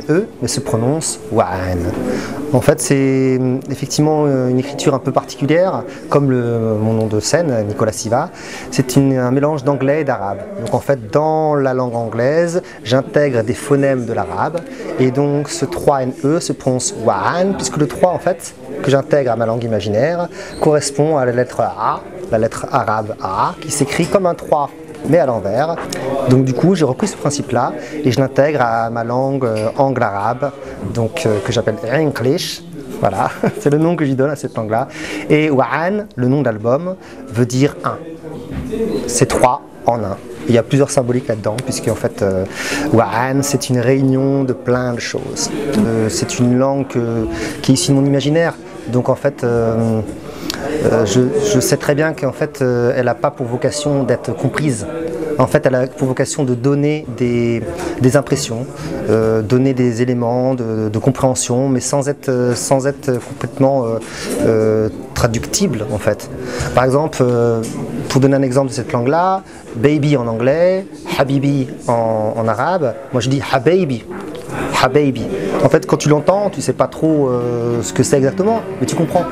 W-A-N-E, mais se prononce Wa'an. En fait, c'est effectivement une écriture un peu particulière, comme mon nom de scène, Nicolas Siva. C'est un mélange d'anglais et d'arabe. Donc en fait, dans la langue anglaise, j'intègre des phonèmes de l'arabe, et donc ce 3-N-E se prononce Wa'an, puisque le 3, en fait, que j'intègre à ma langue imaginaire, correspond à la lettre A, la lettre arabe A, qui s'écrit comme un 3, mais à l'envers. Donc du coup, j'ai repris ce principe-là et je l'intègre à ma langue anglo-arabe, donc que j'appelle English. Voilà, c'est le nom que j'y donne à cette langue-là. Et Wa'an, le nom d'album, veut dire un. C'est 3 en un. Il y a plusieurs symboliques là-dedans, puisque en fait, Wa'an, c'est une réunion de plein de choses. C'est une langue qui est issue de mon imaginaire. Donc en fait, je sais très bien qu'en fait, elle n'a pas pour vocation d'être comprise. En fait, elle a pour vocation de donner des impressions, donner des éléments de compréhension, mais sans être complètement traductible en fait. Par exemple, pour donner un exemple de cette langue-là, baby en anglais, habibi en arabe, moi je dis habibi. Habibi. En fait, quand tu l'entends, tu sais pas trop ce que c'est exactement, mais tu comprends.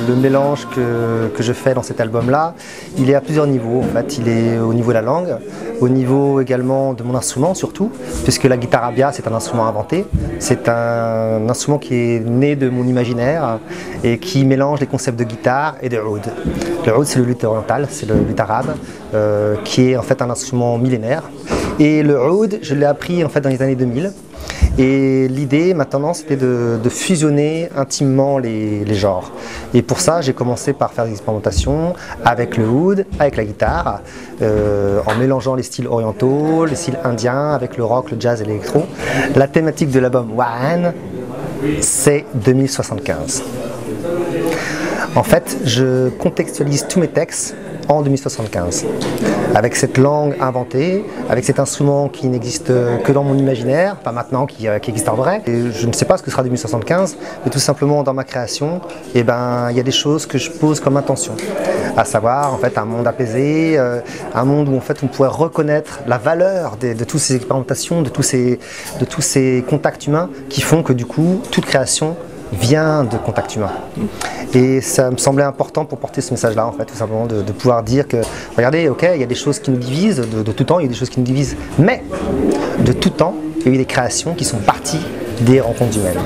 Le mélange que je fais dans cet album-là, il est à plusieurs niveaux. En fait, il est au niveau de la langue, au niveau également de mon instrument surtout, puisque la guitare abia, c'est un instrument inventé. C'est un instrument qui est né de mon imaginaire et qui mélange les concepts de guitare et de oud. Le oud, c'est le luth oriental, c'est le luth arabe, qui est en fait un instrument millénaire. Et le oud, je l'ai appris en fait dans les années 2000. Et l'idée maintenant c'était de fusionner intimement les genres. Et pour ça j'ai commencé par faire des expérimentations avec le oud, avec la guitare, en mélangeant les styles orientaux, les styles indiens, avec le rock, le jazz et l'électro. La thématique de l'album Wa'an, c'est 2075. En fait, je contextualise tous mes textes en 2075, avec cette langue inventée, avec cet instrument qui n'existe que dans mon imaginaire, pas maintenant, qui existe en vrai. Et je ne sais pas ce que sera 2075, mais tout simplement dans ma création, il y a des choses que je pose comme intention, à savoir en fait un monde apaisé, un monde où en fait on pourrait reconnaître la valeur de toutes ces expérimentations, de tous ces contacts humains qui font que du coup toute création vient de contact humain. Et ça me semblait important pour porter ce message-là, en fait, tout simplement, de pouvoir dire que, regardez, ok, il y a des choses qui nous divisent, de tout temps, il y a des choses qui nous divisent, mais de tout temps, il y a eu des créations qui sont parties des rencontres humaines.